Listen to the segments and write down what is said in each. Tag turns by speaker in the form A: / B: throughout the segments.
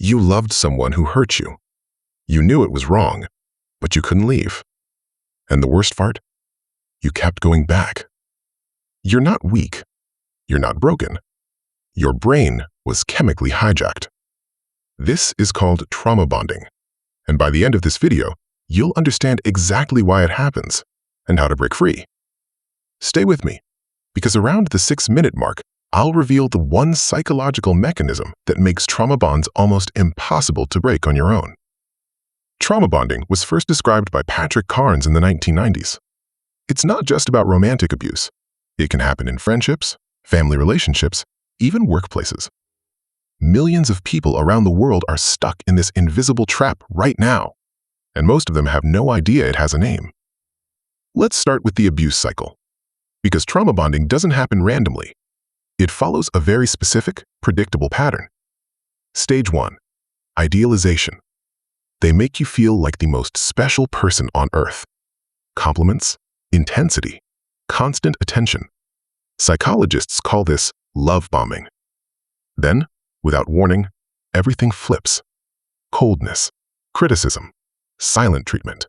A: You loved someone who hurt you. You knew it was wrong, but you couldn't leave. And the worst part? You kept going back. You're not weak. You're not broken. Your brain was chemically hijacked. This is called trauma bonding. And by the end of this video, you'll understand exactly why it happens and how to break free. Stay with me, because around the 6-minute mark, I'll reveal the one psychological mechanism that makes trauma bonds almost impossible to break on your own. Trauma bonding was first described by Patrick Carnes in the 1990s. It's not just about romantic abuse. It can happen in friendships, family relationships, even workplaces. Millions of people around the world are stuck in this invisible trap right now, and most of them have no idea it has a name. Let's start with the abuse cycle, because trauma bonding doesn't happen randomly. It follows a very specific, predictable pattern. Stage 1. Idealization. They make you feel like the most special person on earth. Compliments, intensity, constant attention. Psychologists call this love bombing. Then, without warning, everything flips. Coldness, criticism, silent treatment.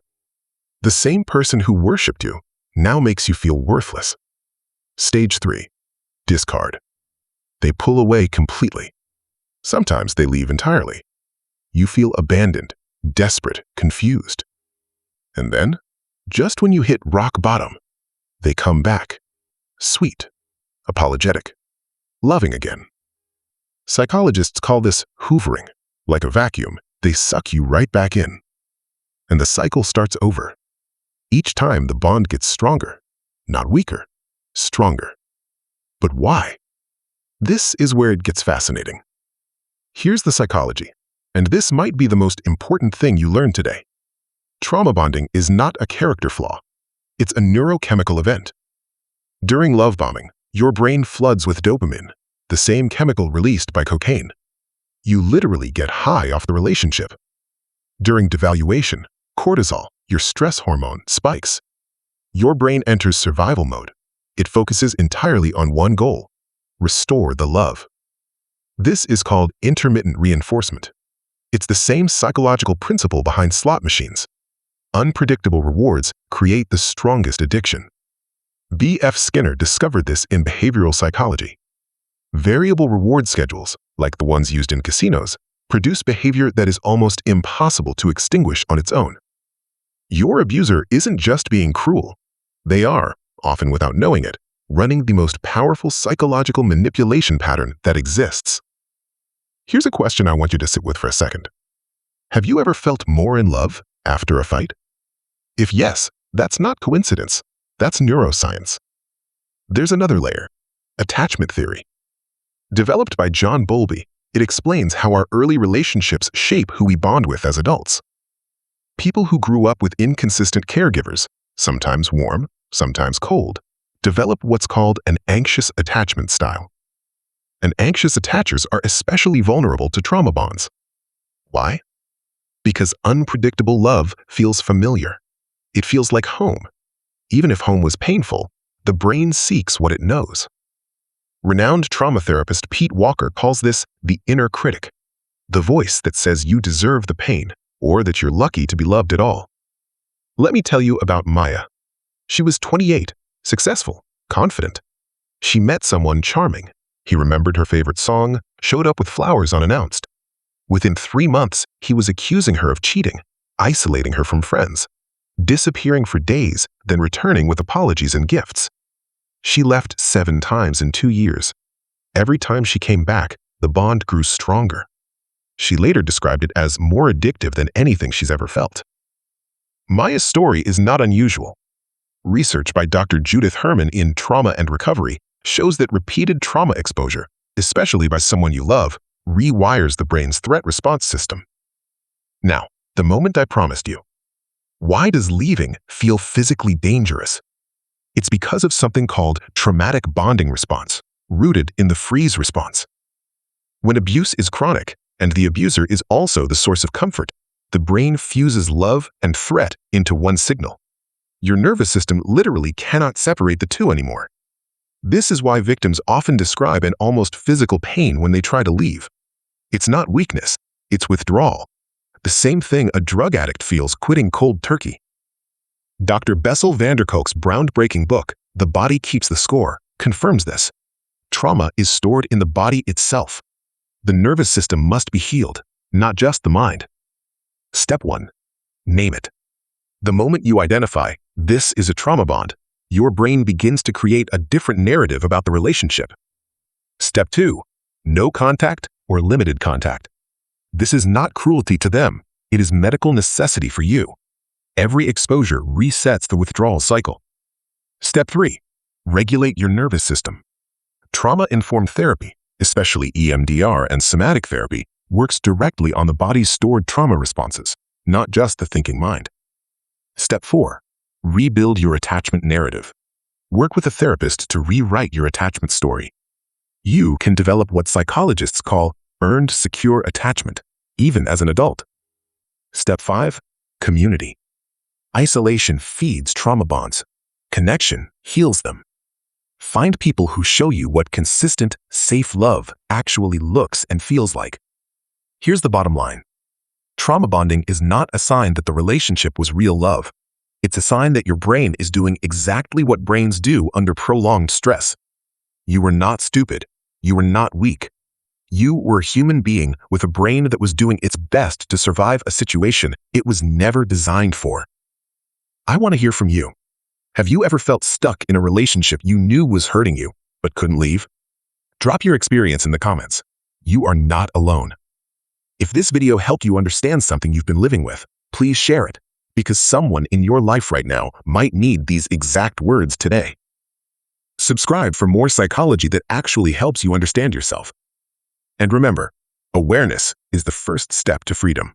A: The same person who worshipped you now makes you feel worthless. Stage 3. Discard. They pull away completely. Sometimes they leave entirely. You feel abandoned, desperate, confused. And then, just when you hit rock bottom, they come back. Sweet, apologetic, loving again. Psychologists call this hoovering. Like a vacuum, they suck you right back in. And the cycle starts over. Each time the bond gets stronger, not weaker, stronger. But why? This is where it gets fascinating. Here's the psychology, and this might be the most important thing you learn today. Trauma bonding is not a character flaw. It's a neurochemical event. During love bombing, your brain floods with dopamine, the same chemical released by cocaine. You literally get high off the relationship. During devaluation, cortisol, your stress hormone, spikes. Your brain enters survival mode. It focuses entirely on one goal: restore the love. This is called intermittent reinforcement. It's the same psychological principle behind slot machines. Unpredictable rewards create the strongest addiction. B.F. Skinner discovered this in behavioral psychology. Variable reward schedules, like the ones used in casinos, produce behavior that is almost impossible to extinguish on its own. Your abuser isn't just being cruel. They are, often without knowing it, running the most powerful psychological manipulation pattern that exists. Here's a question I want you to sit with for a second. Have you ever felt more in love after a fight? If yes, that's not coincidence. That's neuroscience. There's another layer: attachment theory. Developed by John Bowlby, it explains how our early relationships shape who we bond with as adults. People who grew up with inconsistent caregivers, sometimes warm, sometimes cold, develop what's called an anxious attachment style. And anxious attachers are especially vulnerable to trauma bonds. Why? Because unpredictable love feels familiar. It feels like home. Even if home was painful, the brain seeks what it knows. Renowned trauma therapist Pete Walker calls this the inner critic, the voice that says you deserve the pain or that you're lucky to be loved at all. Let me tell you about Maya. She was 28, successful, confident. She met someone charming. He remembered her favorite song, showed up with flowers unannounced. Within 3 months, he was accusing her of cheating, isolating her from friends, disappearing for days, then returning with apologies and gifts. She left 7 times in 2 years. Every time she came back, the bond grew stronger. She later described it as more addictive than anything she's ever felt. Maya's story is not unusual. Research by Dr. Judith Herman in Trauma and Recovery shows that repeated trauma exposure, especially by someone you love, rewires the brain's threat response system. Now, the moment I promised you. Why does leaving feel physically dangerous? It's because of something called traumatic bonding response, rooted in the freeze response. When abuse is chronic, and the abuser is also the source of comfort, the brain fuses love and threat into one signal. Your nervous system literally cannot separate the two anymore. This is why victims often describe an almost physical pain when they try to leave. It's not weakness, It's withdrawal. The same thing a drug addict feels quitting cold turkey. Dr. Bessel van der Kolk's groundbreaking book, The Body Keeps the Score, confirms this. Trauma is stored in the body itself. The nervous system must be healed, not just the mind. Step 1. Name it. The moment you identify, this is a trauma bond, your brain begins to create a different narrative about the relationship. Step 2. No contact or limited contact. This is not cruelty to them. It is medical necessity for you. Every exposure resets the withdrawal cycle. Step 3. Regulate your nervous system. Trauma-informed therapy, especially EMDR and somatic therapy, works directly on the body's stored trauma responses, not just the thinking mind. Step 4. Rebuild your attachment narrative. Work with a therapist to rewrite your attachment story. You can develop what psychologists call earned secure attachment, even as an adult. Step 5. Community. Isolation feeds trauma bonds. Connection heals them. Find people who show you what consistent, safe love actually looks and feels like. Here's the bottom line. Trauma bonding is not a sign that the relationship was real love. It's a sign that your brain is doing exactly what brains do under prolonged stress. You were not stupid. You were not weak. You were a human being with a brain that was doing its best to survive a situation it was never designed for. I want to hear from you. Have you ever felt stuck in a relationship you knew was hurting you, but couldn't leave? Drop your experience in the comments. You are not alone. If this video helped you understand something you've been living with, please share it, because someone in your life right now might need these exact words today. Subscribe for more psychology that actually helps you understand yourself. And remember, awareness is the first step to freedom.